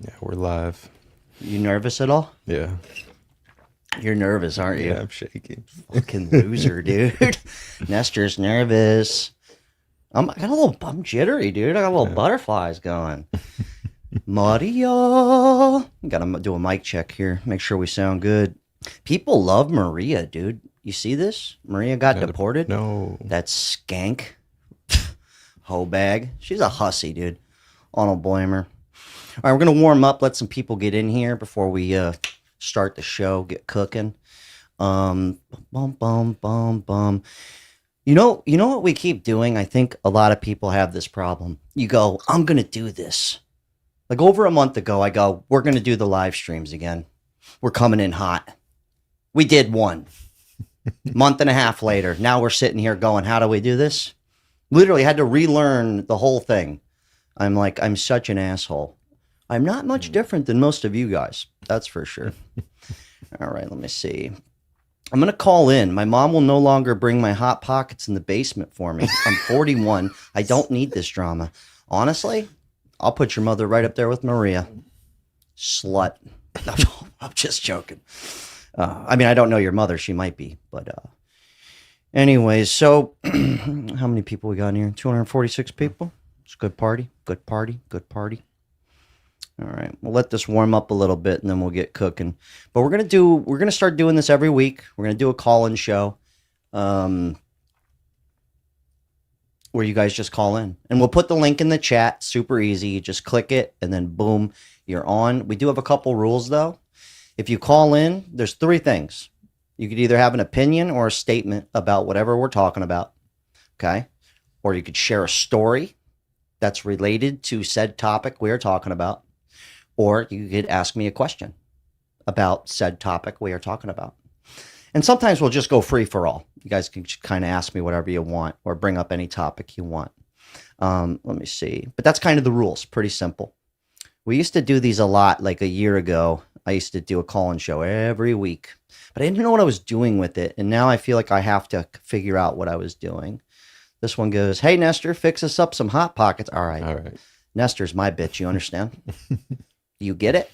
Yeah, we're live. You nervous at all? Yeah. You're nervous, aren't you? Yeah, I'm shaking. Fucking loser, dude. Nestor's nervous. I got a little bum jittery, dude. I got a little Yeah. butterflies going. Maria. Gotta do a mic check here. Make sure we sound good. People love Maria, dude. You see this? Maria got deported. No. That skank. Hoe bag. She's a hussy, dude. I don't blame her. All right, we're going to warm up, let some people get in here before we start the show, get cooking. Bum, bum, bum, bum. You know what we keep doing? I think a lot of people have this problem. You go, I'm going to do this. Like over a month ago, I go, we're going to do the live streams again. We're coming in hot. We did one. Month and a half later, now we're sitting here going, how do we do this? Literally had to relearn the whole thing. I'm like, I'm such an asshole. I'm not much different than most of you guys. That's for sure. All right, let me see. I'm going to call in. My mom will no longer bring my Hot Pockets in the basement for me. I'm 41. I don't need this drama. Honestly, I'll put your mother right up there with Maria. Slut. I'm just joking. I mean, I don't know your mother. She might be. But anyways, so how many people we got in here? 246 people. It's a good party. Good party. Good party. All right, we'll let this warm up a little bit and then we'll get cooking. But we're gonna start doing this every week. We're gonna do a call-in show, where you guys just call in, and we'll put the link in the chat. Super easy. You just click it, and then boom, you're on. We do have a couple rules though. If you call in, there's three things. You could either have an opinion or a statement about whatever we're talking about, okay? Or you could share a story that's related to said topic we are talking about. Or you could ask me a question about said topic we are talking about. And sometimes we'll just go free for all. You guys can kind of ask me whatever you want or bring up any topic you want. Let me see. But that's kind of the rules. Pretty simple. We used to do these a lot like a year ago. I used to do a call-in show every week. But I didn't know what I was doing with it. And now I feel like I have to figure out what I was doing. This one goes, hey, Nestor, fix us up some Hot Pockets. All right. All right. Nestor's my bitch. You understand? You get it?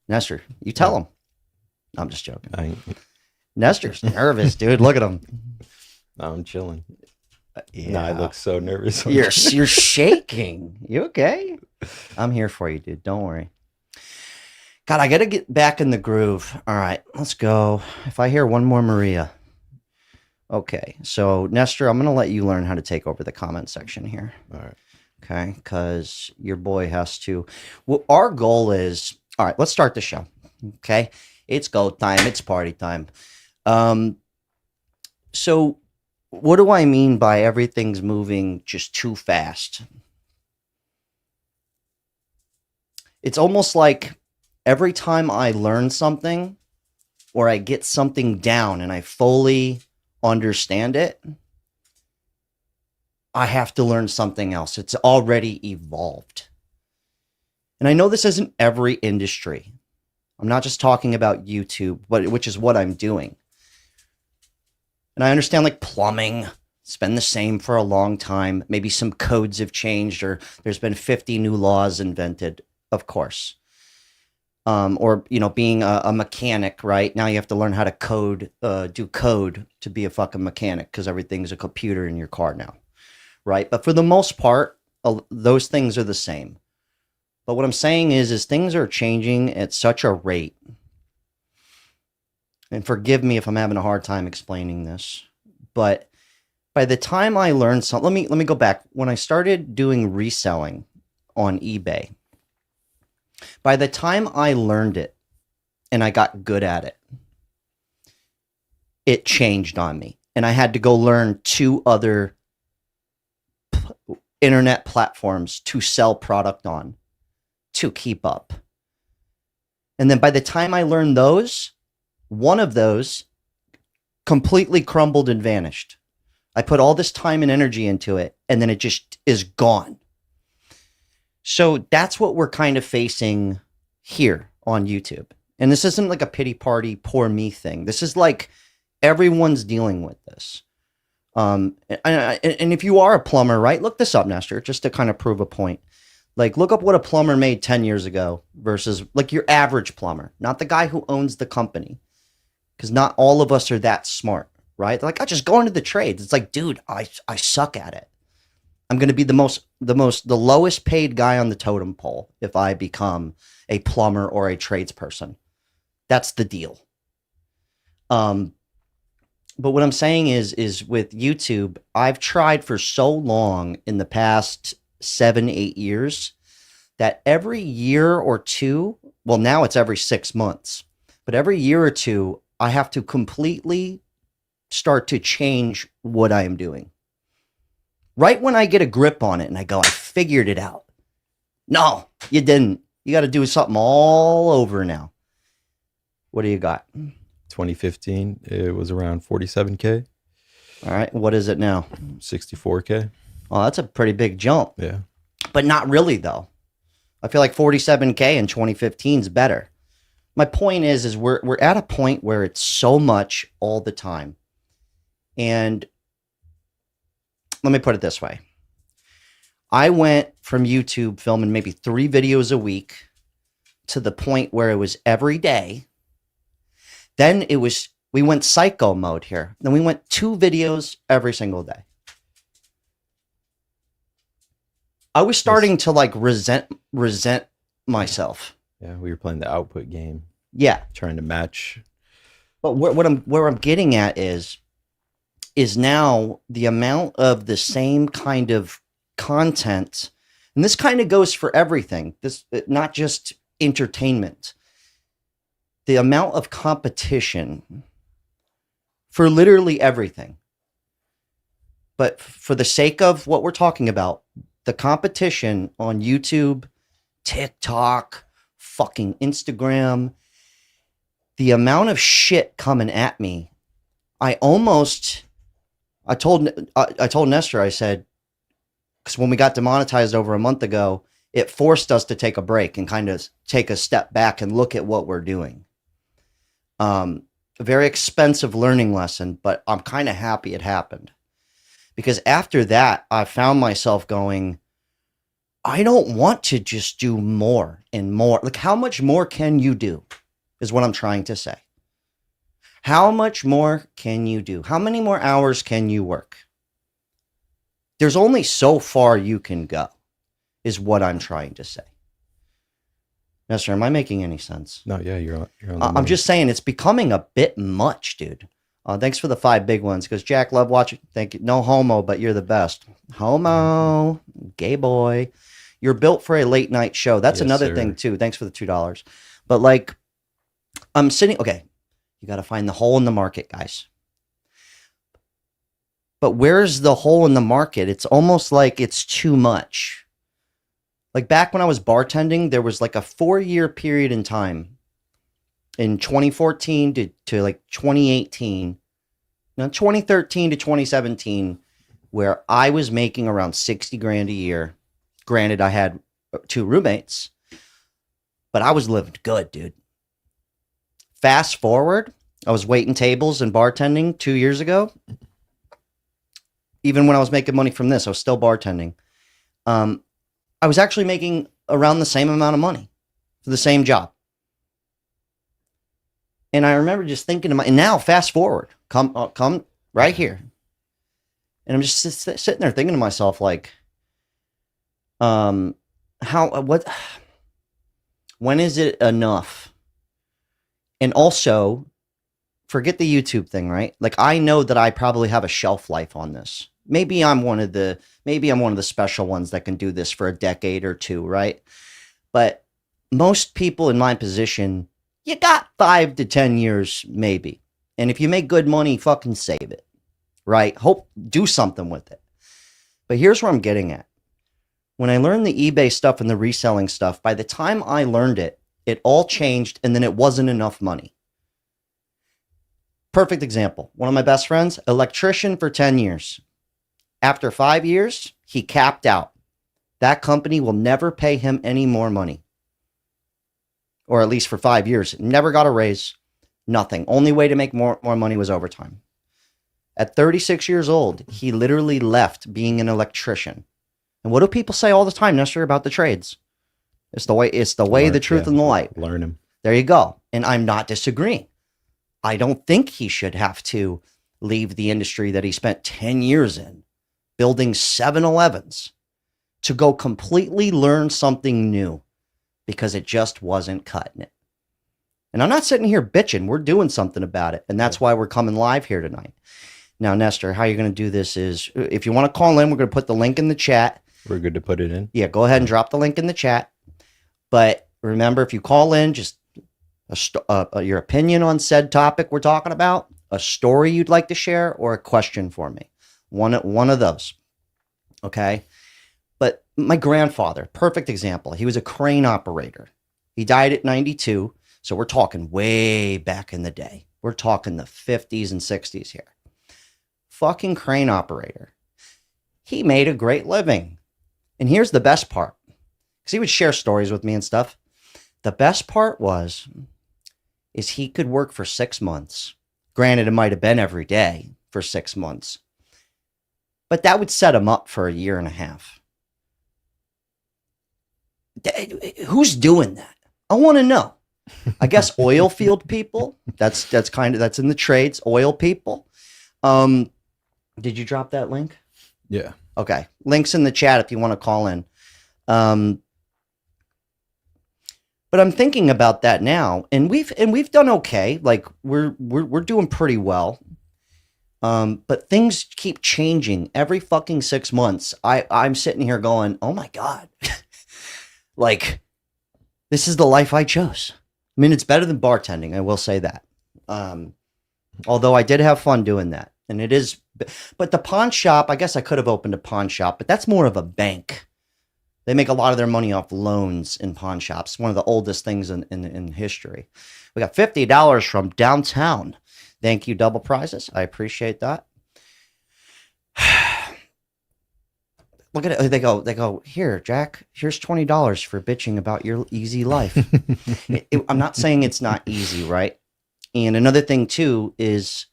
Nestor, you tell him. I'm just joking. Nestor's nervous, dude. Look at him. I'm chilling. Yeah. No, I look so nervous. You're shaking. You okay? I'm here for you, dude. Don't worry. God, I got to get back in the groove. All right, let's go. If I hear one more Maria. Okay, so Nestor, I'm going to let you learn how to take over the comment section here. All right. Okay, because your boy has to. Well, our goal is, all right, let's start the show. Okay, it's go time. It's party time. So what do I mean by everything's moving just too fast? It's almost like every time I learn something or I get something down and I fully understand it, I have to learn something else. It's already evolved. And I know this isn't every industry. I'm not just talking about YouTube, which is what I'm doing. And I understand like plumbing, it's been the same for a long time. Maybe some codes have changed or there's been 50 new laws invented, of course. Or, you know, being a mechanic, right? Now you have to learn how to do code to be a fucking mechanic because everything's a computer in your car now. Right. But for the most part, those things are the same. But what I'm saying is things are changing at such a rate. And forgive me if I'm having a hard time explaining this. But by the time I learned something, let me go back. When I started doing reselling on eBay, by the time I learned it and I got good at it, it changed on me. And I had to go learn 2 other internet platforms to sell product on to keep up. And then by the time I learned those, one of those completely crumbled and vanished. I put all this time and energy into it, and then it just is gone. So that's what we're kind of facing here on YouTube. And this isn't like a pity party, poor me thing. This is like everyone's dealing with this. And if you are a plumber, right? Look this up, Nestor, just to kind of prove a point. Like, look up what a plumber made 10 years ago versus like your average plumber, not the guy who owns the company. Because not all of us are that smart, right? They're like, I just go into the trades. It's like, dude, I suck at it. I'm going to be the lowest paid guy on the totem pole if I become a plumber or a tradesperson. That's the deal. But what I'm saying is with YouTube, I've tried for so long in the past 7-8 years that every year or two, well, now it's every 6 months, but every year or two, I have to completely start to change what I am doing. Right when I get a grip on it and I go, I figured it out. No, you didn't. You got to do something all over now. What do you got? 2015, it was around 47K, All right. What is it now? 64K. Oh, that's a pretty big jump, Yeah. but not really though. I feel like 47K in 2015 is better. My point is we're at a point where it's so much all the time. And let me put it this way. I went from YouTube filming maybe 3 videos a week to the point where it was every day. Then we went psycho mode here. Then we went 2 videos every single day. I was starting to like resent myself. Yeah, we were playing the output game, Yeah. trying to match. But where I'm getting at is now the amount of the same kind of content, and this kind of goes for everything. This not just entertainment. The amount of competition for literally everything. But for the sake of what we're talking about, the competition on YouTube, TikTok, fucking Instagram, the amount of shit coming at me, I told Nestor, I said, because when we got demonetized over a month ago, it forced us to take a break and kind of take a step back and look at what we're doing. A very expensive learning lesson, but I'm kind of happy it happened. Because after that, I found myself going, I don't want to just do more and more. Like, how much more can you do is what I'm trying to say. How much more can you do? How many more hours can you work? There's only so far you can go, is what I'm trying to say. Nestor, am I making any sense? No, yeah, you're on the I'm money. just saying it's becoming a bit much, dude. Thanks for the 5 big ones, because Jack, love watching. Thank you. No homo, but you're the best. Homo, gay boy. You're built for a late night show. That's Yes, another sir. thing too. Thanks for the $2. But like, I'm sitting. Okay, you got to find the hole in the market, guys. But where's the hole in the market? It's almost like it's too much. Like back when I was bartending, there was like a 4-year period in time in 2014 to like 2018, no, 2013 to 2017, where I was making around 60 grand a year. Granted, I had 2 roommates, but I was living good, dude. Fast forward, I was waiting tables and bartending 2 years ago. Even when I was making money from this, I was still bartending. I was actually making around the same amount of money for the same job. And I remember just thinking to and now fast forward, come right here. And I'm just sitting there thinking to myself, like, when is it enough? And also, forget the YouTube thing, right? Like, I know that I probably have a shelf life on this. Maybe I'm one of the special ones that can do this for a decade or 2, right? But most people in my position, you got 5 to 10 years, maybe. And if you make good money, fucking save it, right? Do something with it. But here's where I'm getting at. When I learned the eBay stuff and the reselling stuff, by the time I learned it, it all changed, and then it wasn't enough money. Perfect example. One of my best friends, electrician for 10 years. After 5 years, he capped out. That company will never pay him any more money. Or at least for 5 years. Never got a raise. Nothing. Only way to make more money was overtime. At 36 years old, he literally left being an electrician And what do people say all the time, Nestor, about the trades? It's the way, the truth, and the light. Learn him. There you go. And I'm not disagreeing. I don't think he should have to leave the industry that he spent 10 years in, building 7-Elevens, to go completely learn something new because it just wasn't cutting it. And I'm not sitting here bitching. We're doing something about it. And that's why we're coming live here tonight. Now, Nestor, how you're going to do this is, if you want to call in, we're going to put the link in the chat. We're good to put it in. Yeah, go ahead and drop the link in the chat. But remember, if you call in, just your opinion on said topic we're talking about, a story you'd like to share, or a question for me. One of those. Okay? But my grandfather, perfect example. He was a crane operator. He died at 92. So we're talking way back in the day. We're talking the 50s and 60s here. Fucking crane operator. He made a great living. And here's the best part. Because he would share stories with me and stuff. The best part is he could work for 6 months. Granted, it might have been every day for 6 months. But that would set him up for a year and a half. Who's doing that? I want to know. I guess oil field people. That's in the trades. Oil people. Did you drop that link? Yeah. Okay. Links in the chat if you want to call in. But I'm thinking about that now, and we've done okay. Like we're doing pretty well. But things keep changing every fucking 6 months. I'm sitting here going, oh my God. Like, this is the life I chose. I mean, it's better than bartending. I will say that. Although I did have fun doing that, and it is, but the pawn shop, I guess I could have opened a pawn shop, but that's more of a bank. They make a lot of their money off loans in pawn shops. One of the oldest things in history. We got $50 from downtown. Thank you, double prizes. I appreciate that. Look at it. They go, here, Jack, here's $20 for bitching about your easy life. I'm not saying it's not easy, right? And another thing too is,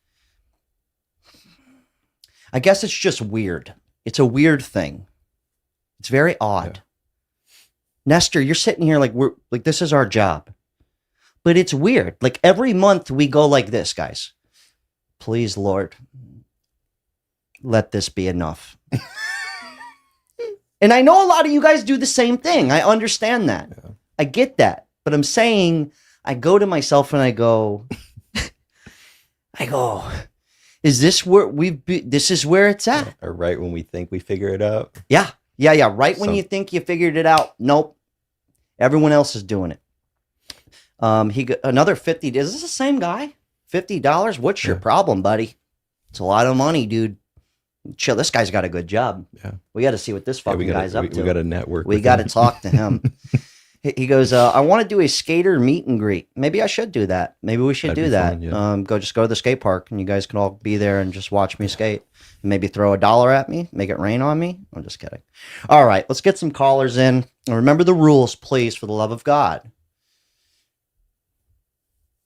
I guess it's just weird. It's a weird thing. It's very odd. Yeah. Nestor, you're sitting here like this is our job. But it's weird. Like every month we go like this, guys. Please, Lord, let this be enough. And I know a lot of you guys do the same thing. I understand that. Yeah. I get that. But I'm saying, I go to myself and I go, is this where this is where it's at? Or right when we think we figure it out. Yeah. Yeah. Right when you think you figured it out. Nope. Everyone else is doing it. He got another 50. Is this the same guy? $50? What's your problem, buddy? It's a lot of money, dude. Chill. This guy's got a good job. Yeah. We got to see what this fucking guy's up to. We got to network. We got to talk to him. He goes, I want to do a skater meet and greet. Maybe I should do that. Maybe we should do that. Fun, yeah. Go to the skate park and you guys can all be there and just watch me skate. Maybe throw $1 at me, make it rain on me. I'm just kidding. All right, let's get some callers in. And remember the rules, please, for the love of God.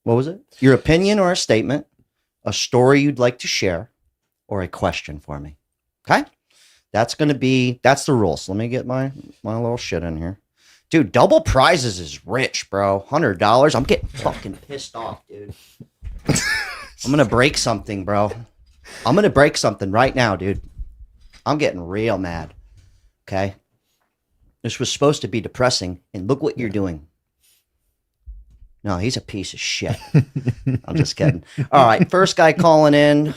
What was it? Your opinion or a statement, a story you'd like to share, or a question for me. Okay? That's the rules. Let me get my little shit in here. Dude, double prizes is rich, bro. $100. I'm getting fucking pissed off, dude. I'm going to break something, bro. I'm going to break something right now, dude. I'm getting real mad. Okay? This was supposed to be depressing, and look what you're doing. No, he's a piece of shit. I'm just kidding. All right, first guy calling in.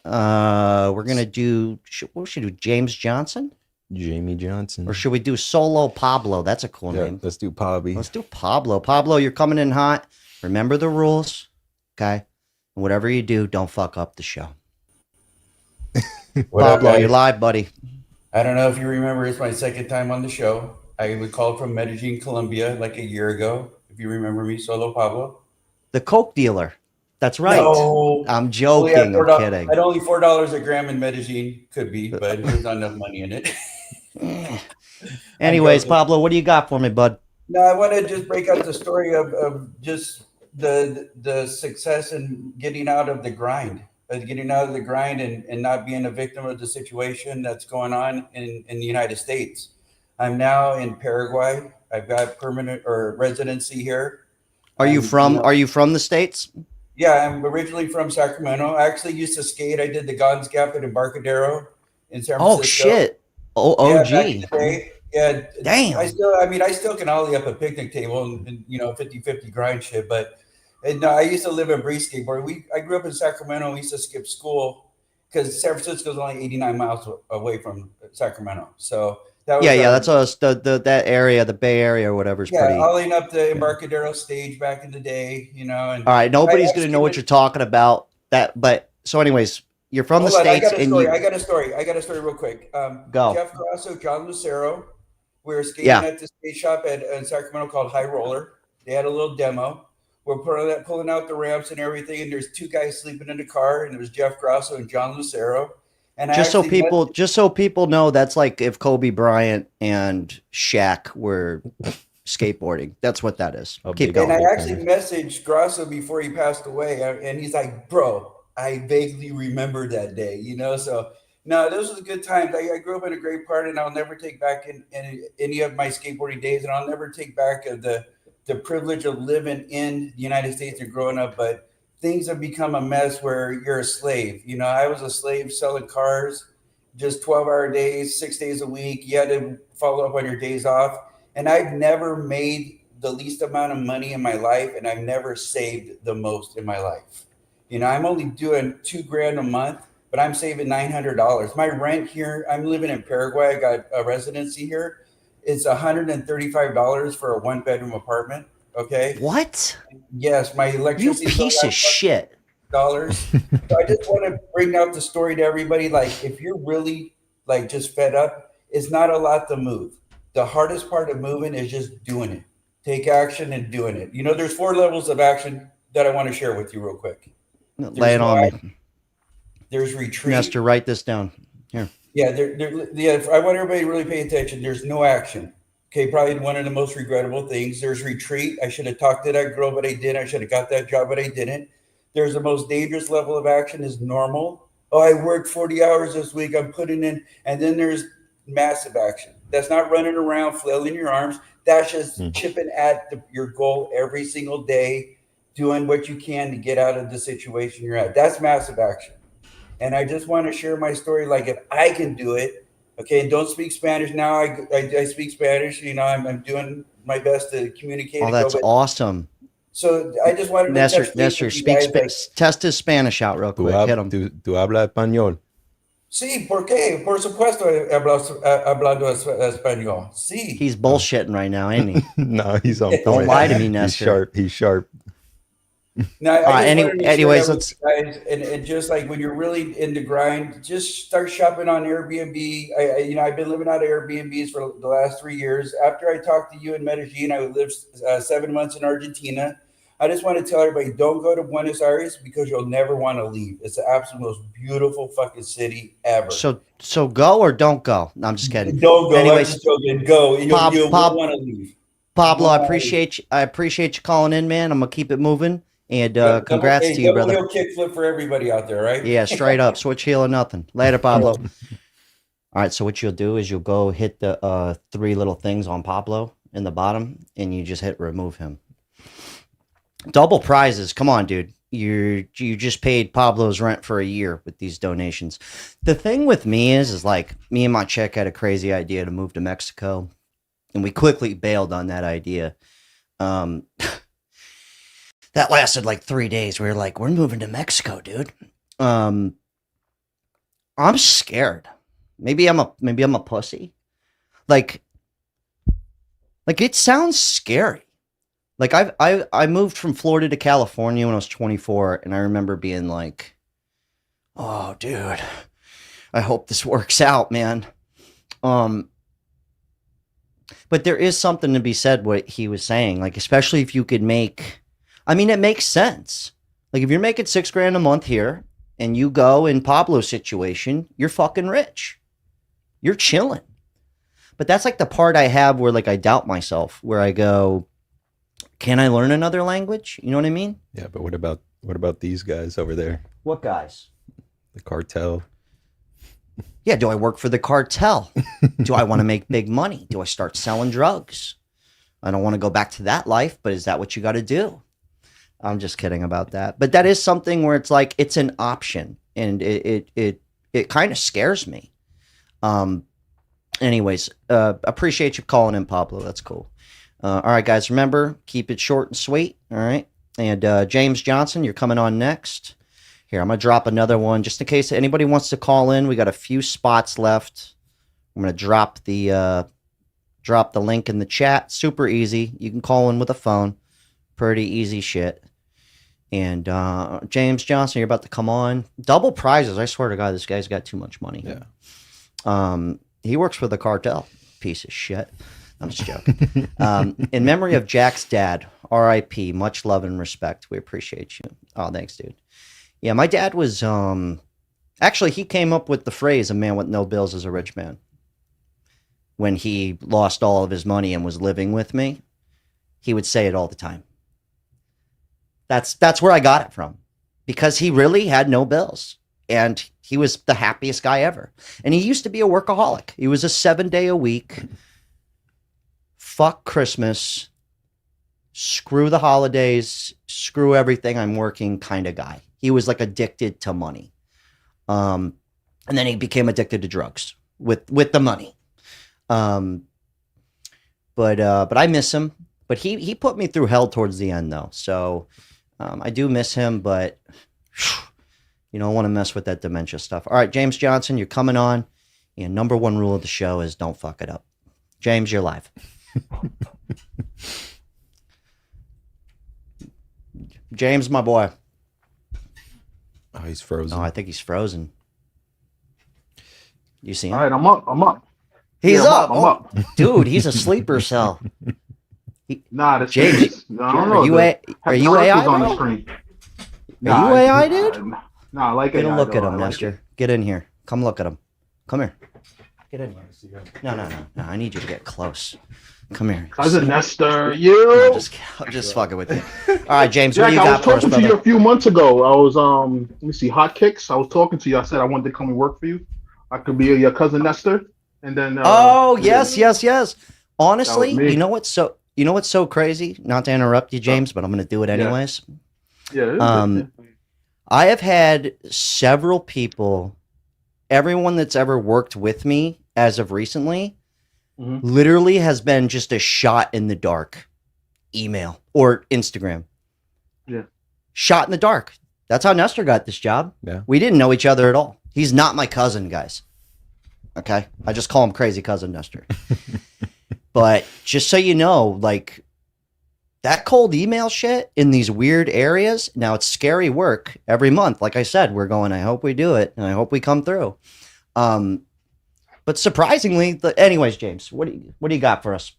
We're going to do, what should we do? James Johnson? Jamie Johnson. Or should we do Solo Pablo? That's a cool name. Let's do Pobby. Let's do Pablo. Pablo, you're coming in hot. Remember the rules, okay? And whatever you do, don't fuck up the show. Pablo, you're live, buddy. I don't know if you remember, it's my second time on the show. I was called from Medellin, Colombia, like a year ago. If you remember me, Solo Pablo. The Coke dealer. That's right. No, I'm joking. I'm kidding. At only $4 a gram in Medellin, could be, but there's not enough money in it. Anyways, Pablo, what do you got for me, bud? No, I want to just break out the story of just the success in getting out of the grind. getting out of the grind and not being a victim of the situation that's going on in the United States. I'm now in Paraguay. I've got permanent or residency here. Are you from the States? Yeah, I'm originally from Sacramento. I actually used to skate. I did the Gardens Gap at Embarcadero in San Francisco. Oh shit! Oh, yeah, OG. back in the day. Yeah, damn. I still can ollie up a picnic table and 50-50 grind shit. But I used to live in Breeze skateboard. I grew up in Sacramento. We used to skip school because San Francisco is only 89 miles away from Sacramento. So that was that's us. That area, the Bay Area or whatever is pretty. ollieing up the Embarcadero stage back in the day. And all right, nobody's gonna know what you're talking about. But so, anyways. You're from the States. I got a story real quick. Go. Jeff Grasso, John Lucero. We were skating at this skate shop in Sacramento called High Roller. They had a little demo. We're pulling out the ramps and everything, and there's two guys sleeping in the car, and it was Jeff Grasso and John Lucero. And just so people know, that's like if Kobe Bryant and Shaq were skateboarding. That's what that is. Keep going. And I actually messaged Grasso before he passed away, and he's like, "Bro, I vaguely remember that day, So no, those were the good times. I grew up in a great part, and I'll never take back in any of my skateboarding days, and I'll never take back the privilege of living in the United States and growing up. But things have become a mess where you're a slave. I was a slave selling cars, just 12-hour days, 6 days a week. You had to follow up on your days off, and I've never made the least amount of money in my life, and I've never saved the most in my life. I'm only doing $2,000 a month, but I'm saving $900. My rent here, I'm living in Paraguay. I got a residency here. It's $135 for a 1-bedroom apartment. Okay. What? Yes, my electricity. You piece of shit. So I just want to bring out the story to everybody. Like, if you're really just fed up, it's not a lot to move. The hardest part of moving is just doing it. Take action and doing it. There's 4 levels of action that I want to share with you real quick. Lay it on me. There's retreat. Nestor, write this down. Here. Yeah, I want everybody to really pay attention. There's no action. Okay, probably one of the most regrettable things. There's retreat. I should have talked to that girl, but I didn't. I should have got that job, but I didn't. There's the most dangerous level of action is normal. Oh, I worked 40 hours this week. I'm putting in. And then there's massive action. That's not running around flailing your arms. That's just chipping at your goal every single day, doing what you can to get out of the situation you're at. That's massive action. And I just want to share my story. Like, if I can do it, okay, and don't speak Spanish now. I speak Spanish. I'm doing my best to communicate. Oh, that's awesome. So I just wanted to Nestor, test his Spanish out real quick. Hit him. ¿Tú hablas español? Sí, ¿por qué? Por supuesto, hablando español. Sí. He's bullshitting right now, ain't he? No, he's on point. Don't lie to me, Nestor. He's sharp. Now, anyways, let's. And just like when you're really in the grind, just start shopping on Airbnb. I've been living out of Airbnbs for the last 3 years. After I talked to you in Medellin, I lived 7 months in Argentina. I just want to tell everybody, don't go to Buenos Aires because you'll never want to leave. It's the absolute most beautiful fucking city ever. So go or don't go? No, I'm just kidding. Don't go. Anyways, go. You'll want to leave. Pablo, I appreciate you calling in, man. I'm gonna keep it moving. And congrats to you, brother. Kickflip for everybody out there, right? Yeah, straight up. Switch heel or nothing. Later, Pablo. All right, so what you'll do is you'll go hit the 3 little things on Pablo in the bottom, and you just hit remove him. Double prizes. Come on, dude. You just paid Pablo's rent for a year with these donations. The thing with me is like me and my chick had a crazy idea to move to Mexico, and we quickly bailed on that idea. That lasted like 3 days. We were like, we're moving to Mexico, dude. I'm scared. Maybe I'm a pussy. Like it sounds scary. Like I moved from Florida to California when I was 24, and I remember being like, oh, dude, I hope this works out, man. But there is something to be said what he was saying, like, especially if you could make, I mean, it makes sense. Like, if you're making $6,000 a month here and you go in Pablo's situation, you're fucking rich. You're chilling. But that's like the part I have where like I doubt myself, where I go, can I learn another language? You know what I mean? Yeah, but what about these guys over there? What guys? The cartel. Yeah, do I work for the cartel? Do I want to make big money? Do I start selling drugs? I don't want to go back to that life, but is that what you got to do? I'm just kidding about that. But that is something where it's like, it's an option, and it kind of scares me. Anyways, appreciate you calling in, Pablo. That's cool. All right, guys, remember, keep it short and sweet. All right. And James Johnson, you're coming on next. Here, I'm going to drop another one just in case anybody wants to call in. We got a few spots left. I'm going to drop the link in the chat. Super easy. You can call in with a phone. Pretty easy shit. And James Johnson, you're about to come on. Double prizes. I swear to God, this guy's got too much money. Yeah. He works for the cartel. Piece of shit. I'm just joking. In memory of Jack's dad, R.I.P. Much love and respect. We appreciate you. Oh, thanks, dude. Yeah, my dad was actually, he came up with the phrase "a man with no bills is a rich man" when he lost all of his money and was living with me. He would say it all the time. That's where I got it from, because he really had no bills and he was the happiest guy ever. And he used to be a workaholic. He was a 7-day-a-week, fuck Christmas, screw the holidays, screw everything, I'm working kind of guy. He was like addicted to money. And then he became addicted to drugs with the money. But I miss him. But he put me through hell towards the end, though. So I do miss him, but you don't want to mess with that dementia stuff. All right, James Johnson, you're coming on. And number one rule of the show is don't fuck it up. James, you're live. James, my boy. Oh, he's frozen. Oh, I think he's frozen. You see him? All right, I'm up. He's Yeah, up. I'm up. Dude, he's a sleeper cell. Nah, that's James, I don't know. are you AI, on the bro? screen. Are you AI, dude? Nah, I like Get AI. a look at him, I like Nestor. it. Get in here. Come look at him. Come here. Get in here. No. I need you to get close. Come here. Cousin Nestor, I'm you. just fucking with you. All right, James, what Jack, do you I was got for us, talking to you brother? a few months ago. I was let me see, hot kicks. I was talking to you. I said I wanted to come and work for you. I could be your cousin Nestor, and then. Yes. Honestly, me. you know what's so crazy? Not to interrupt you, James, but I'm going to do it anyways. Yeah. I have had several people, everyone that's ever worked with me as of recently, literally has been just a shot in the dark email or Instagram. Yeah. Shot in the dark. That's how Nestor got this job. Yeah. We didn't know each other at all. He's not my cousin, guys. Okay. I just call him crazy cousin Nestor. But just so you know, like, that cold email shit in these weird areas, now it's scary work every month. Like I said, we're going, I hope we do it, and I hope we come through. But surprisingly, anyways, James, what do you got for us?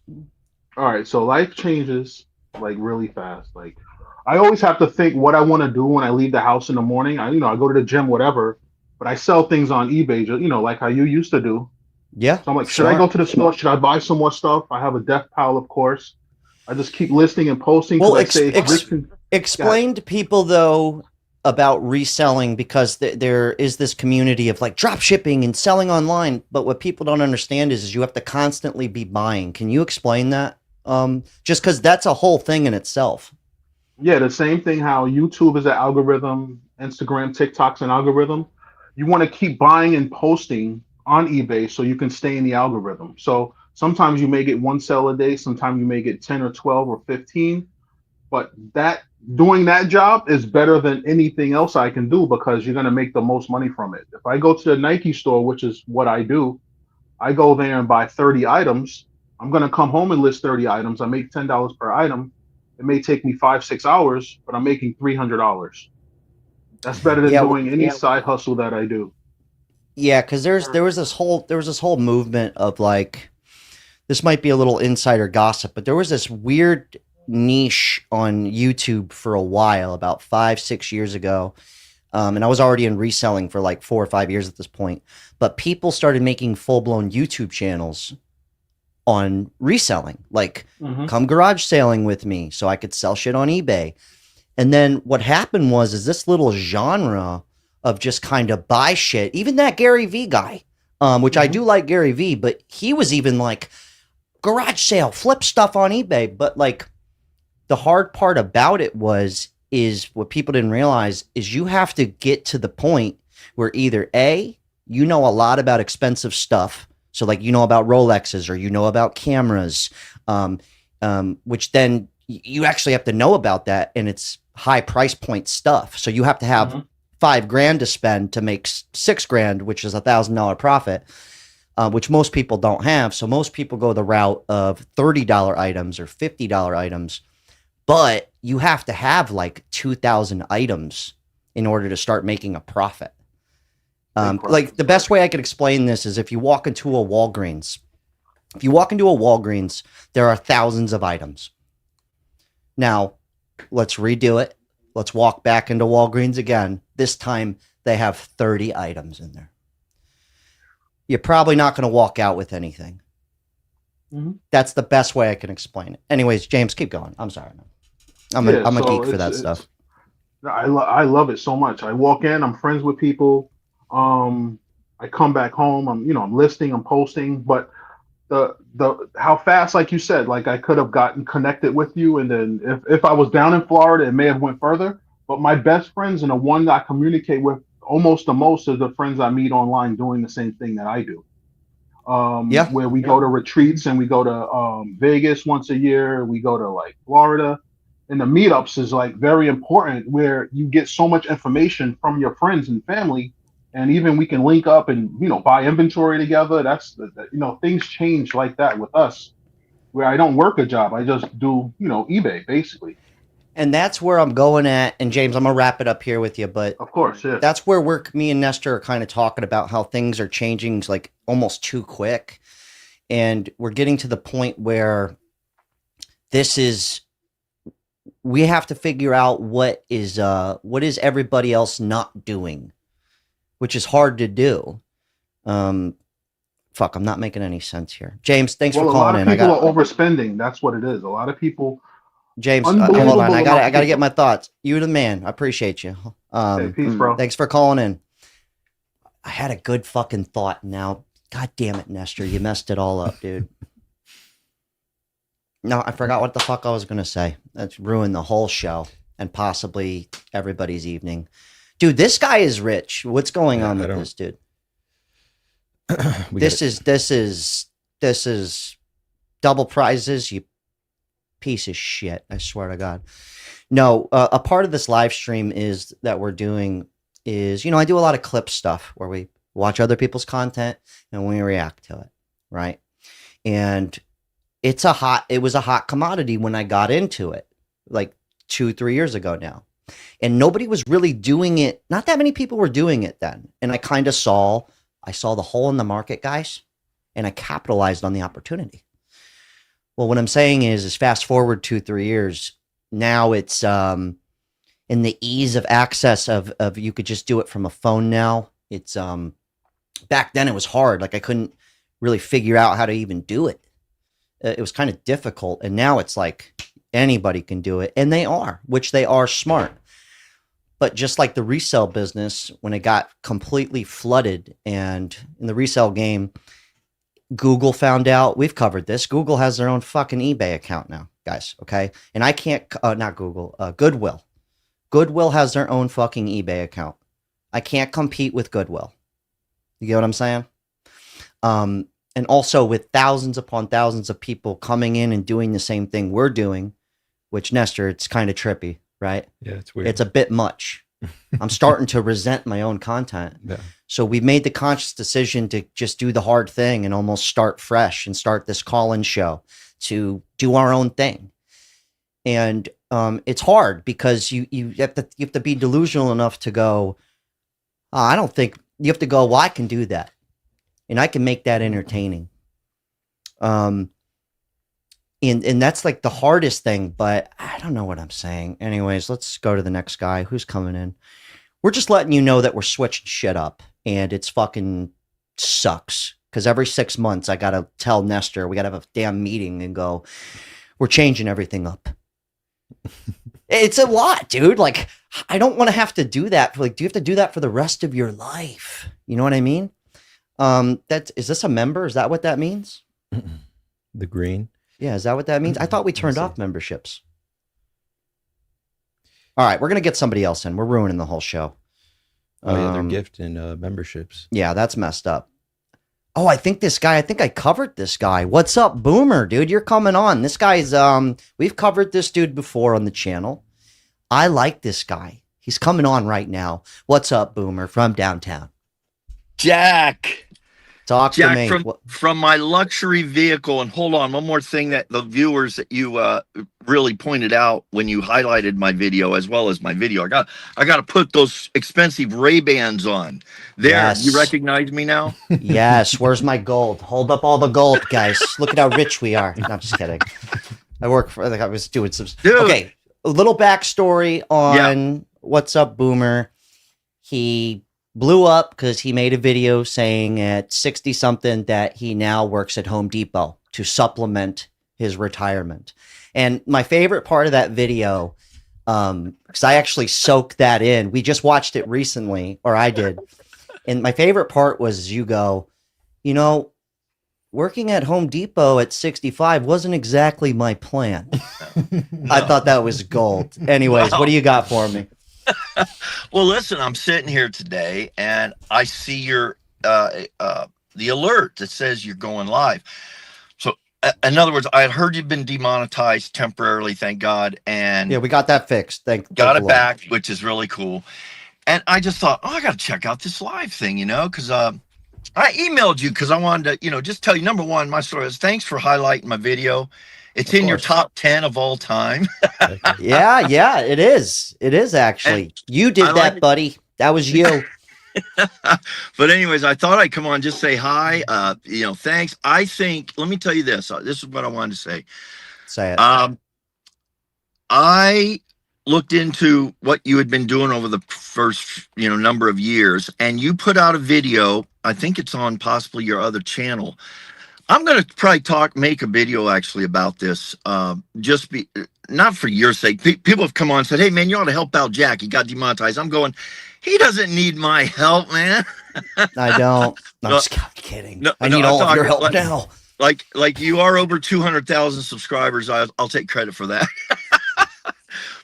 All right, so life changes like really fast. Like I always have to think what I want to do when I leave the house in the morning. I go to the gym, whatever, but I sell things on eBay, like how you used to do. Yeah. So I'm like, should I go to the store? Should I buy some more stuff? I have a death pile, of course. I just keep listing and posting. Well, explain to people though about reselling, because there is this community of like drop shipping and selling online. But what people don't understand is you have to constantly be buying. Can you explain that? Just because that's a whole thing in itself. Yeah, the same thing how YouTube is an algorithm, Instagram, TikTok's an algorithm. You want to keep buying and posting on eBay so you can stay in the algorithm. So sometimes you may get one sale a day, sometimes you may get 10 or 12 or 15, but doing that job is better than anything else I can do because you're going to make the most money from it. If I go to the Nike store, which is what I do, I go there and buy 30 items. I'm going to come home and list 30 items. I make $10 per item. It may take me 5-6 hours, but I'm making $300. That's better than doing any side hustle that I do. Yeah, because there was this whole movement of like, this might be a little insider gossip, but there was this weird niche on YouTube for a while, about 5-6 years ago. And I was already in reselling for like 4 or 5 years at this point, but people started making full-blown YouTube channels on reselling, like come garage sailing with me so I could sell shit on eBay. And then what happened was this little genre of just kind of buy shit. Even that Gary V guy, which I do like Gary V, but he was even like garage sale, flip stuff on eBay. But like the hard part about it is what people didn't realize is you have to get to the point where either A, you know a lot about expensive stuff. So like, you know about Rolexes or you know about cameras, which then you actually have to know about that. And it's high price point stuff. So you have to have $5,000 to spend to make $6,000, which is $1,000 profit, which most people don't have. So most people go the route of $30 items or $50 items, but you have to have like 2,000 items in order to start making a profit. Like the best way I could explain this is if you walk into a Walgreens, there are thousands of items. Now let's redo it. Let's walk back into Walgreens again. This time they have 30 items in there. You're probably not going to walk out with anything. That's the best way I can explain it. Anyways, James, keep going. I'm sorry. I'm a geek for that stuff. I love it so much. I walk in, I'm friends with people. I come back home, I'm listing, I'm posting, but the how fast, like you said, like I could have gotten connected with you, and then if I was down in Florida, it may have went further. But my best friends and the one that I communicate with almost the most are the friends I meet online doing the same thing that I do. Where we go to retreats and we go to Vegas once a year, we go to like Florida. And the meetups is like very important where you get so much information from your friends and family. And even we can link up and, buy inventory together. That's, things change like that with us where I don't work a job. I just do, eBay basically. And that's where I'm going at. And James, I'm going to wrap it up here with you, but of course, yeah. That's where me and Nestor are kind of talking about how things are changing like almost too quick. And we're getting to the point where we have to figure out what is everybody else not doing, which is hard to do. Fuck, I'm not making any sense here. James, thanks for calling in. A lot of people are overspending. That's what it is. A lot of people. James, hold on. I gotta get my thoughts. You're the man. I appreciate you. Peace, bro. Thanks for calling in. I had a good fucking thought. Now, God damn it, Nestor, you messed it all up, dude. No, I forgot what the fuck I was gonna say. That's ruined the whole show and possibly everybody's evening. Dude, this guy is rich. What's going on with this dude? This is double prizes, you piece of shit. I swear to God. No, a part of this live stream is that we're doing is, I do a lot of clip stuff where we watch other people's content and we react to it. Right. And it was a hot commodity when I got into it like 2-3 years ago now. And nobody was really doing it. Not that many people were doing it then. And I saw the hole in the market, guys, and I capitalized on the opportunity. Well, what I'm saying is fast forward 2-3 years. Now it's in the ease of access of you could just do it from a phone now. It's back then it was hard. Like I couldn't really figure out how to even do it. It was kind of difficult. And now it's like anybody can do it. And they are smart. But just like the resale business, when it got completely flooded and in the resale game, Google found out, we've covered this. Google has their own fucking eBay account now, guys. Okay. And I can't, not Google, Goodwill. Goodwill has their own fucking eBay account. I can't compete with Goodwill. You get what I'm saying? And also with thousands upon thousands of people coming in and doing the same thing we're doing, which Nestor, it's kind of trippy, right? Yeah, it's weird. It's a bit much. I'm starting to resent my own content. Yeah. So we made the conscious decision to just do the hard thing and almost start fresh and start this call-in show to do our own thing. And it's hard because you have to be delusional enough to go, I don't think you have to go, well, I can do that. And I can make that entertaining. And that's like the hardest thing, but I don't know what I'm saying. Anyways, let's go to the next guy who's coming in. We're just letting you know that we're switching shit up and it's fucking sucks. Cause every 6 months I got to tell Nestor, we got to have a damn meeting and go, we're changing everything up. It's a lot, dude. Like I don't want to have to do that. Like, do you have to do that for the rest of your life? You know what I mean? Is this a member? Is that what that means? The green. Yeah, is that what that means? I thought we turned off memberships. All right, we're gonna get somebody else in. We're ruining the whole show. Oh yeah, they're gifting memberships. Yeah, that's messed up. Oh, I think I covered this guy. What's up, Boomer, dude? You're coming on. This guy's we've covered this dude before on the channel. I like this guy. He's coming on right now. What's up, Boomer, from downtown? Jack. Talk to me. From my luxury vehicle. And hold on, one more thing that the viewers that you really pointed out when you highlighted my video as well as my video. I got to put those expensive Ray-Bans on. There, yes. You recognize me now? Yes. Where's my gold? Hold up all the gold, guys. Look at how rich we are. No, I'm just kidding. I was doing some. Dude. Okay, a little backstory on What's Up, Boomer. He blew up because he made a video saying at 60 something that he now works at Home Depot to supplement his retirement. And my favorite part of that video, because I actually soaked that in. We just watched it recently, or I did. And my favorite part was you go, you know, working at Home Depot at 65 wasn't exactly my plan. No. I thought that was gold. Anyways, what do you got for me? Well, listen, I'm sitting here today and I see your the alert that says you're going live. So in other words, I had heard you've been demonetized temporarily, thank God. And yeah, we got that fixed. Got it back, which is really cool. And I just thought, I got to check out this live thing, you know, because I emailed you because I wanted to, you know, just tell you, number one, my story is thanks for highlighting my video. It's in your top 10 of all time. Yeah, it is. It is actually. And you did that, buddy. That was you. But anyways, I thought I'd come on, just say hi. You know, thanks. I think, let me tell you this. This is what I wanted to say. Say it. I looked into what you had been doing over the first, you know, number of years, and you put out a video. I think it's on possibly your other channel. I'm going to probably make a video actually about this. Not for your sake. People have come on and said, hey man, you ought to help out Jack. He got demonetized. I'm going, he doesn't need my help, man. I don't. I'm just kidding. I need all of your help now. Like you are over 200,000 subscribers. I'll take credit for that.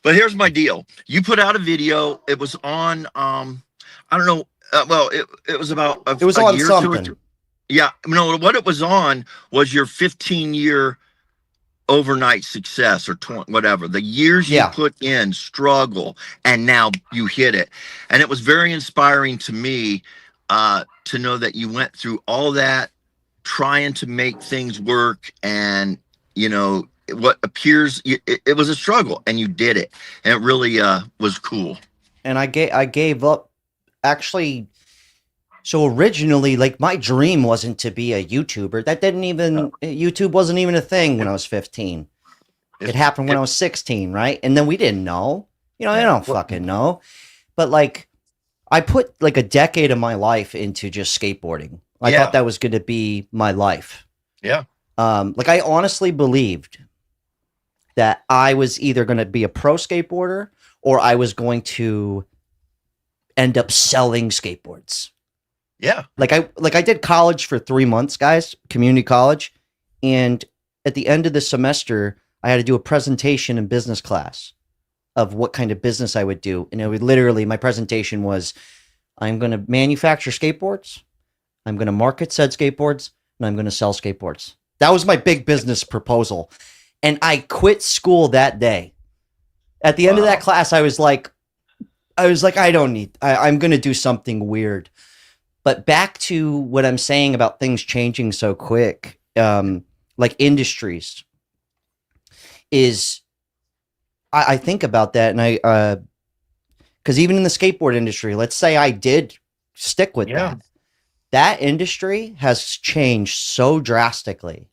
But here's my deal. You put out a video. It was on, I don't know. Well, it was about it was on something. Yeah, no, what it was on was your 15-year overnight success or 20, whatever. The years you put in, struggle, and now you hit it. And it was very inspiring to me to know that you went through all that, trying to make things work. And, you know, what appears, it was a struggle, and you did it. And it really was cool. And I gave up, actually. So originally, like, my dream wasn't to be a YouTuber. YouTube wasn't even a thing when I was 15. It happened when I was 16, right? And then we didn't know. You know, I don't fucking know. But, like, I put, like, a decade of my life into just skateboarding. I thought that was going to be my life. Yeah. Like, I honestly believed that I was either going to be a pro skateboarder or I was going to end up selling skateboards. Yeah. Like I did college for 3 months, guys, community college. And at the end of the semester, I had to do a presentation in business class of what kind of business I would do. And it would literally, my presentation was, I'm going to manufacture skateboards. I'm going to market said skateboards, and I'm going to sell skateboards. That was my big business proposal. And I quit school that day. At the end of that class, I was like, I'm going to do something weird. But back to what I'm saying about things changing so quick, like industries, is I think about that, and because even in the skateboard industry, let's say I did stick with that industry has changed so drastically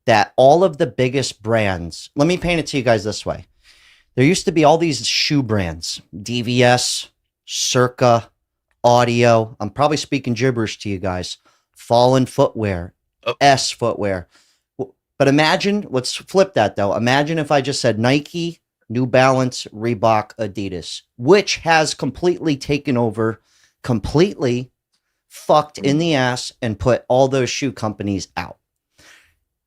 that all of the biggest brands, let me paint it to you guys this way. There used to be all these shoe brands, DVS, Circa, Audio. I'm probably speaking gibberish to you guys. Fallen Footwear, S Footwear. But imagine, let's flip that though. Imagine if I just said Nike, New Balance, Reebok, Adidas, which has completely taken over, completely fucked in the ass and put all those shoe companies out.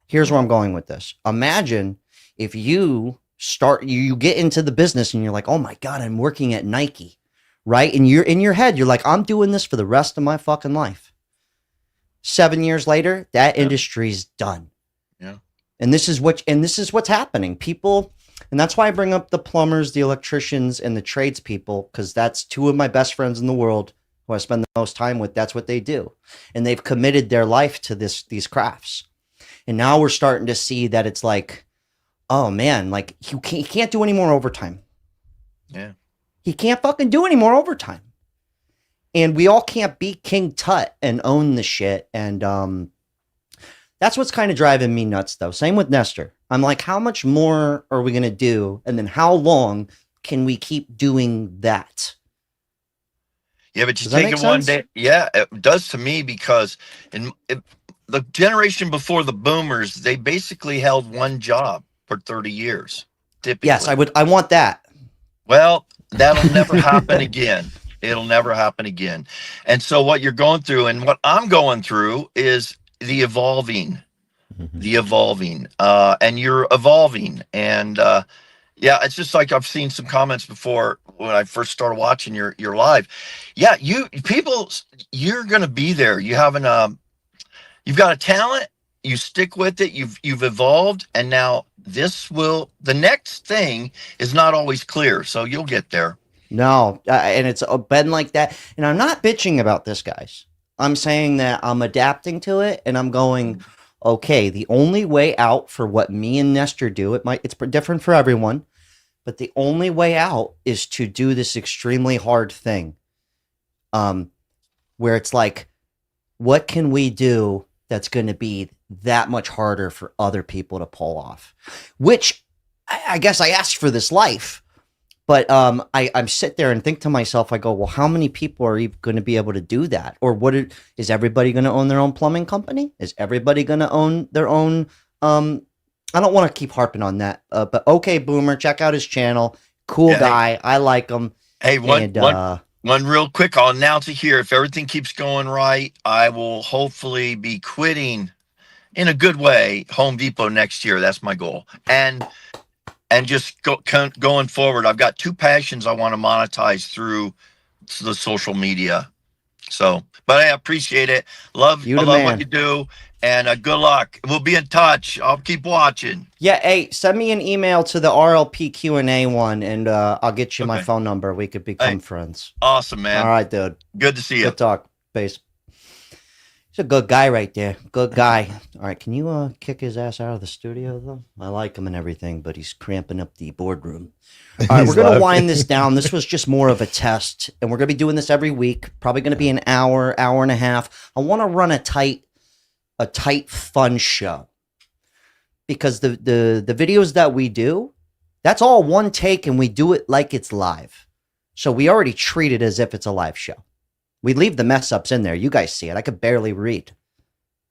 Here's where I'm going with this. Imagine if you get into the business and you're like, oh my God, I'm working at Nike, right? And you're in your head, you're like, I'm doing this for the rest of my fucking life. 7 years later, that industry's done. Yeah. And this is what's happening. People, and that's why I bring up the plumbers, the electricians, and the tradespeople, because that's two of my best friends in the world who I spend the most time with. That's what they do. And they've committed their life to these crafts. And now we're starting to see that it's like, oh man, like he can't do any more overtime. Yeah. He can't fucking do any more overtime. And we all can't be King Tut and own the shit. And that's what's kind of driving me nuts, though. Same with Nestor. I'm like, how much more are we going to do? And then how long can we keep doing that? Yeah, but you take it one day. Yeah, it does to me, because the generation before the boomers, they basically held one job for 30 years. Typically. Yes, I want that. Well, that'll never happen again. It'll never happen again. And so what you're going through and what I'm going through is the evolving, and you're evolving. And yeah, it's just like I've seen some comments before when I first started watching your live. Yeah, you're going to be there. You've got a talent, you stick with it, you've evolved, and now the next thing is not always clear, so you'll get there. No, and it's been like that. And I'm not bitching about this, guys. I'm saying that I'm adapting to it, and I'm going, okay, the only way out for what me and Nestor do, it's different for everyone, but the only way out is to do this extremely hard thing, where it's like, what can we do that's going to be that much harder for other people to pull off? Which I guess I asked for this life. But I sit there and think to myself, I go, well, how many people are going to be able to do that? Or is everybody going to own their own plumbing company? Is everybody going to own their own? I don't want to keep harping on that. But okay, Boomer, check out his channel. Cool guy. I like him. Hey, one real quick. I'll announce it here. If everything keeps going right, I will hopefully be quitting in a good way Home Depot next year. That's my goal. And just going forward, I've got two passions I want to monetize through the social media. So, but I appreciate it. I love what you do, and good luck. We'll be in touch. I'll keep watching. Yeah, hey, send me an email to the RLP Q&A one, and I'll get you my phone number. We could become friends. Awesome, man. All right, dude. Good to see you. Good talk. Peace. He's a good guy right there. Good guy. All right, can you kick his ass out of the studio, though? I like him and everything, but he's cramping up the boardroom. All right, we're going to wind this down. This was just more of a test, and we're going to be doing this every week. Probably going to be an hour and a half. I want to run a tight, fun show, because the videos that we do, that's all one take, and we do it like it's live. So we already treat it as if it's a live show. We leave the mess ups in there. You guys see it. I could barely read.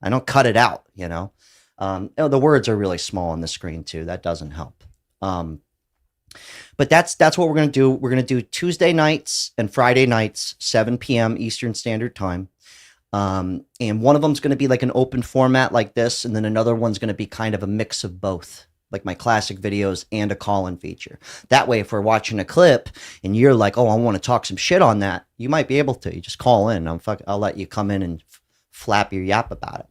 I don't cut it out, you know. The words are really small on the screen too. That doesn't help. But that's what we're going to do. We're going to do Tuesday nights and Friday nights, 7 p.m. Eastern Standard Time. And one of them's going to be like an open format like this. And then another one's going to be kind of a mix of both, like my classic videos and a call-in feature. That way, if we're watching a clip and you're like, oh, I want to talk some shit on that, you might be able to. You just call in. I'll let you come in and flap your yap about it.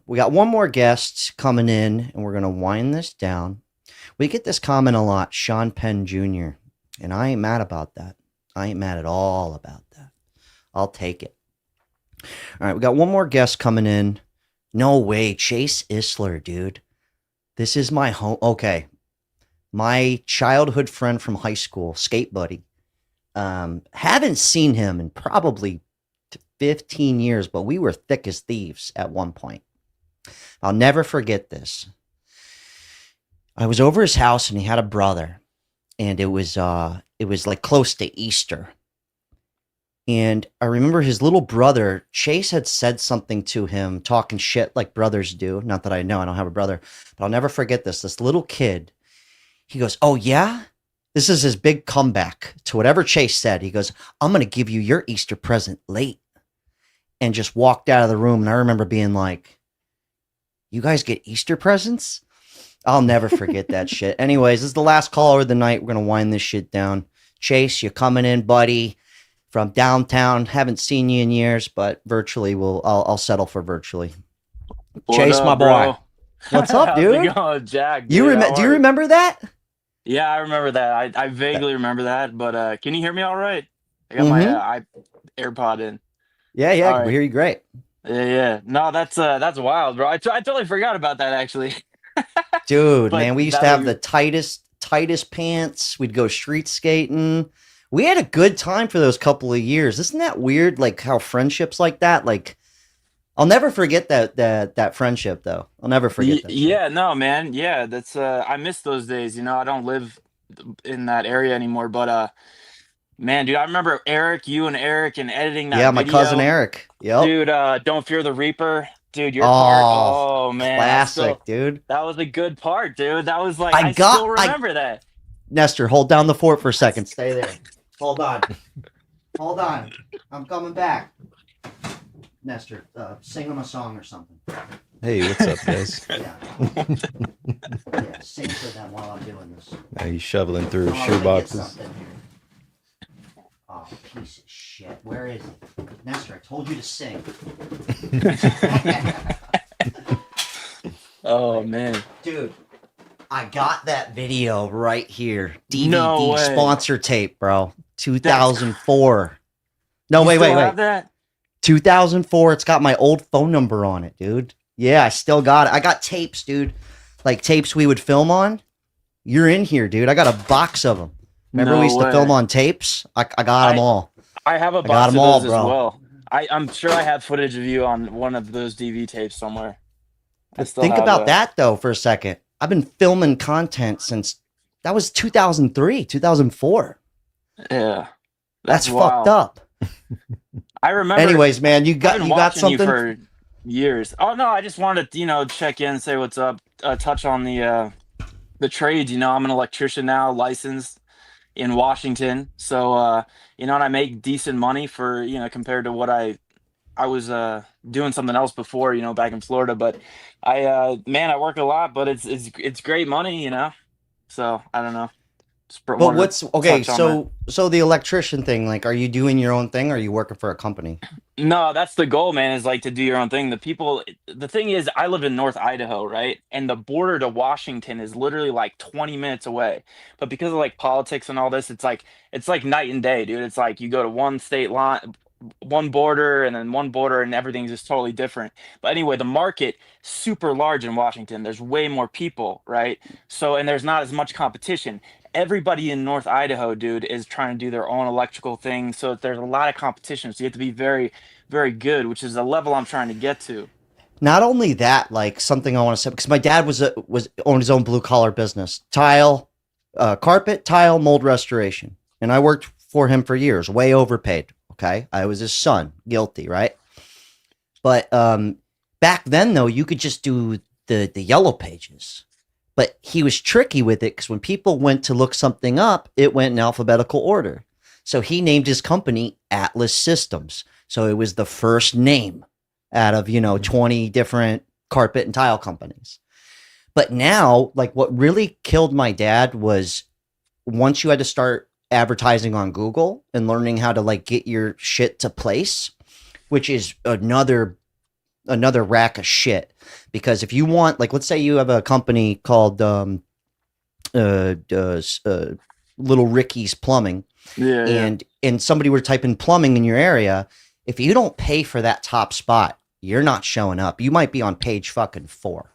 We got one more guest coming in, and we're going to wind this down. We get this comment a lot, Sean Penn Jr., and I ain't mad about that. I ain't mad at all about that. I'll take it. All right, we got one more guest coming in. No way, Chase Isler, dude. This is my home. Okay. My childhood friend from high school, skate buddy. Haven't seen him in probably 15 years, but we were thick as thieves at one point. I'll never forget this. I was over his house, and he had a brother, and it was like close to Easter. And I remember his little brother, Chase, had said something to him, talking shit like brothers do. Not that I know, I don't have a brother, but I'll never forget this. This little kid, He goes, "Oh yeah." This is his big comeback to whatever Chase said. He goes, "I'm going to give you your Easter present late." And just walked out of the room. And I remember being like, "You guys get Easter presents?" I'll never forget that shit. Anyways, this is the last caller of the night. We're going to wind this shit down. Chase, you're coming in, buddy, from downtown. Haven't seen you in years, but virtually I'll settle for virtually. Chase, my boy. Bro? What's up, dude? How's it going, Jack? Do you remember that? Yeah, I remember that. I vaguely remember that, but can you hear me all right? I got my AirPod in. Yeah, All right. we hear you great. Yeah. No, that's wild, bro. I totally forgot about that, actually. Dude, But man, we used to that have was- the tightest pants. We'd go street skating. We had a good time for those couple of years. Isn't that weird? Like how friendships like that, like I'll never forget that friendship though. I'll never forget that. Yeah, no, man. Yeah, that's I miss those days. You know, I don't live in that area anymore, but man, dude, I remember you and Eric and editing that. Yeah, my video. cousin Eric. Yep. Dude, Don't Fear the Reaper. Dude, your part. Oh man, classic, dude. That was a good part, dude. That was like I still remember that. Nestor, hold down the fort for a second. Stay there. Hold on. Hold on. I'm coming back. Nestor, sing him a song or something. Hey, what's up, guys? Yeah. Yeah, sing for them while I'm doing this. He's shoveling through Oh, shoe let me get boxes. something here. Oh, piece of shit. Where is it? Nestor, I told you to sing. Oh man. Dude, I got that video right here. DVD No way. sponsor tape, bro. 2004. No, You wait. still have that? 2004. It's got my old phone number on it, dude. Yeah, I still got it. I got tapes, dude. Like tapes we would film on. You're in here, dude. I got a box of them. Remember No we used to way. film on tapes? I got them all. I have a got box of 'em all, those bro. as well. I'm sure I have footage of you on one of those DV tapes somewhere. I still Think have about that though for a second. I've been filming content since that was 2003, 2004. Yeah. That's wild. fucked up. I remember. Anyways, man, you I've got been you got watching something. you for years. Oh no, I just wanted to, check in, say what's up, touch on the trades. I'm an electrician now, licensed in Washington. So and I make decent money for, compared to what I was doing something else before, back in Florida. But I work a lot, but it's great money, So I don't know. But what's okay? So the electrician thing, like, are you doing your own thing, or are you working for a company? No, that's the goal, man, is like to do your own thing. The thing is, I live in North Idaho, right? And the border to Washington is literally like 20 minutes away. But because of like politics and all this, it's like night and day, dude. It's like you go to one state line, one border, and then one border, and everything's just totally different. But anyway, the market super large in Washington. There's way more people, right? So, and there's not as much competition. Everybody in North Idaho, dude, is trying to do their own electrical thing. So there's a lot of competition. So you have to be very, very good, which is a level I'm trying to get to. Not only that, like something I want to say, because my dad was owned his own blue collar business, carpet, tile, mold restoration, and I worked for him for years, way overpaid. Okay, I was his son, guilty, right? But back then, though, you could just do the yellow pages. But he was tricky with it because when people went to look something up, it went in alphabetical order. So he named his company Atlas Systems. So it was the first name out of, 20 different carpet and tile companies. But now, like, what really killed my dad was once you had to start advertising on Google and learning how to like get your shit to place, which is another rack of shit. Because if you want, like, let's say you have a company called Little Ricky's Plumbing, and somebody were to type in plumbing in your area, if you don't pay for that top spot, you're not showing up. You might be on page fucking 4.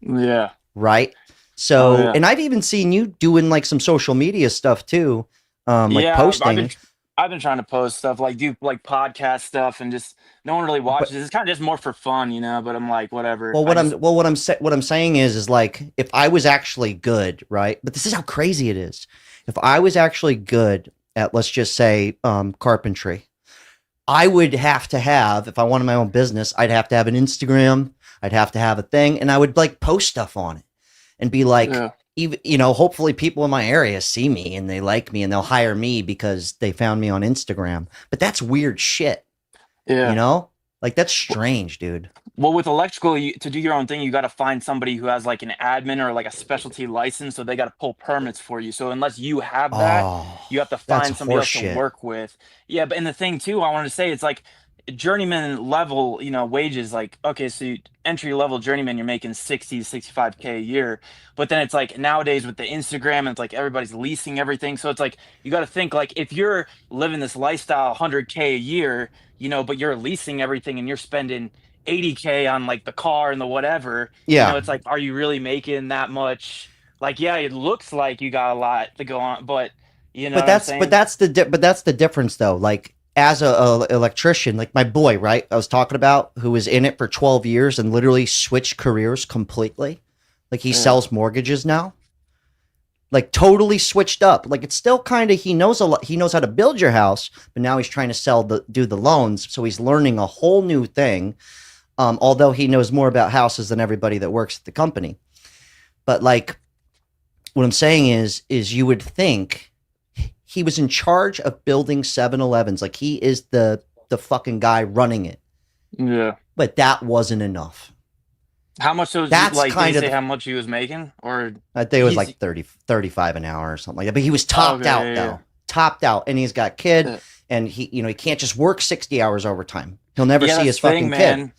Yeah. Right. So, and I've even seen you doing like some social media stuff too, like posting. I've been trying to post stuff, like do like podcast stuff, and just no one really watches. It's kind of just more for fun, But I'm like, whatever. Well, what I'm saying is like if I was actually good, right? But this is how crazy it is. If I was actually good at, let's just say, carpentry, I would have to have, if I wanted my own business, I'd have to have an Instagram. I'd have to have a thing, and I would like post stuff on it and be like, even, hopefully people in my area see me and they like me and they'll hire me because they found me on Instagram. But that's weird shit, Yeah. Like that's strange, dude. Well, with electrical, to do your own thing, you got to find somebody who has like an admin or like a specialty license. So they got to pull permits for you. So unless you have that, Oh, you have to that's find somebody else to horseshit. work with. Yeah, but and the thing too, I wanted to say, it's like journeyman level, wages. Like, okay, so entry level journeyman, you're making 60 to 65K a year. But then it's like nowadays with the Instagram, and it's like everybody's leasing everything. So it's like you got to think like if you're living this lifestyle, 100K a year, but you're leasing everything and you're spending 80K on like the car and the whatever, Yeah. it's like, are you really making that much? Like, yeah, it looks like you got a lot to go on, but you know But what I'm that's saying? that's the difference though. Like as a electrician, like my boy, right? I was talking about who was in it for 12 years and literally switched careers completely. Like he Yeah. sells mortgages now. Like totally switched up. Like it's still kind of, he knows a lot. He knows how to build your house, but now he's trying to do the loans. So he's learning a whole new thing. Although he knows more about houses than everybody that works at the company. But like, what I'm saying is you would think he was in charge of building 7-Elevens. Like he is the fucking guy running it. Yeah. But that wasn't enough. How much was That's like, did kind he of say how much he was making? Or I think it was he's- like 35 an hour or something like that. But he was topped Okay, out yeah, though. yeah. Topped out. And he's got a kid Yeah. and he can't just work 60 hours overtime. He'll never Yeah, see that's his the fucking kid.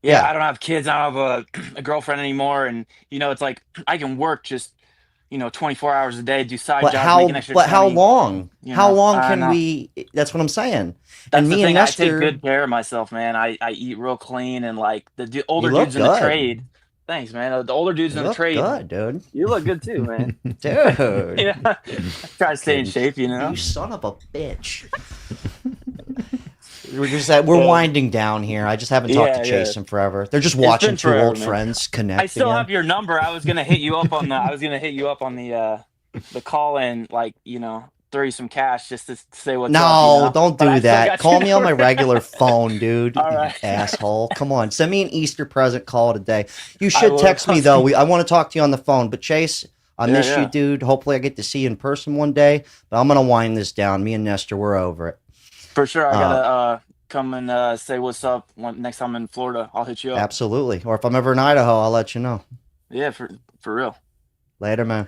Yeah, Yeah. I don't have kids. I don't have a girlfriend anymore. And, it's like I can work just, 24 hours a day, do side But jobs, make an extra how 20, long? you How know, long I can know. we? That's what I'm saying. That's And the me and thing. I take Nestor, good care of myself, man. I eat real clean, and like the you older look dudes in the good. trade. Thanks, man. The older dudes You in the look trade, good, dude. you look good too, man. Dude. Yeah, I try to stay in shape, You son of a bitch. We're Yeah. winding down here. I just haven't talked to Yeah, Chase yeah. in forever. They're just It's watching been two forever, old man. friends connect I still again. have your number. I was gonna hit you up on the call in, like, throw you some cash just to say what's up. No, don't But I do still that. got Call your me on my number. regular phone, dude. All you right. asshole. Come on. Send me an Easter present call today. You I should will. text me, though. I want to talk to you on the phone. But, Chase, I Yeah, miss you, yeah. dude. Hopefully, I get to see you in person one day. But I'm going to wind this down. Me and Nestor, we're over it. For sure, I gotta come and say what's up next time I'm in Florida. I'll hit you up. Absolutely. Or if I'm ever in Idaho, I'll let you know. Yeah, for real. Later, man.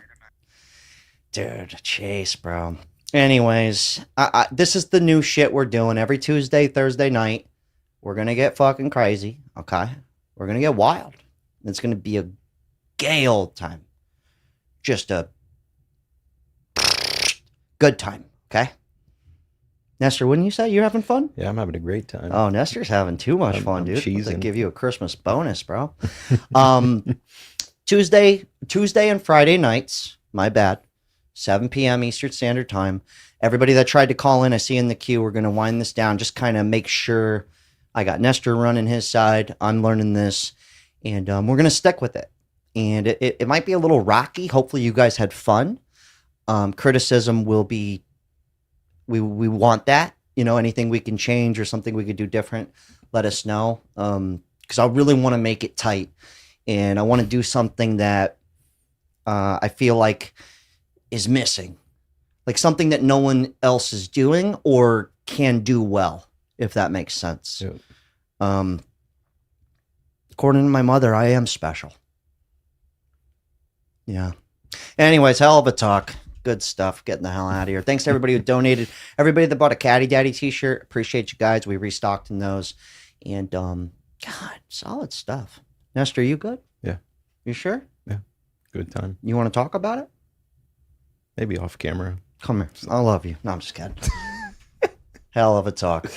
Dude, Chase, bro. Anyways, this is the new shit we're doing every Tuesday, Thursday night. We're going to get fucking crazy, okay? We're going to get wild. It's going to be a gay old time. Just a good time, okay? Nestor, wouldn't you say you're having fun? Yeah, I'm having a great time. Oh, Nestor's having too much fun, I'm dude. Let's cheesing. give you a Christmas bonus, bro. Tuesday and Friday nights, my bad, 7 p.m. Eastern Standard Time. Everybody that tried to call in, I see in the queue, we're going to wind this down. Just kind of make sure I got Nestor running his side. I'm learning this, and we're going to stick with it. And it might be a little rocky. Hopefully you guys had fun. Criticism will be, we want that. Anything we can change or something we could do different, let us know. Because I really want to make it tight. And I want to do something that I feel like is missing. Like something that no one else is doing or can do well, if that makes sense. Yeah. According to my mother, I am special. Yeah. Anyways, hell of a talk. Good stuff. Getting the hell out of here. Thanks to everybody who donated. Everybody that bought a Caddy Daddy t-shirt. Appreciate you guys. We restocked in those. And God, solid stuff. Nestor, you good? Yeah. You sure? Yeah. Good time. You want to talk about it? Maybe off camera. Come here. I love you. No, I'm just kidding. Hell of a talk.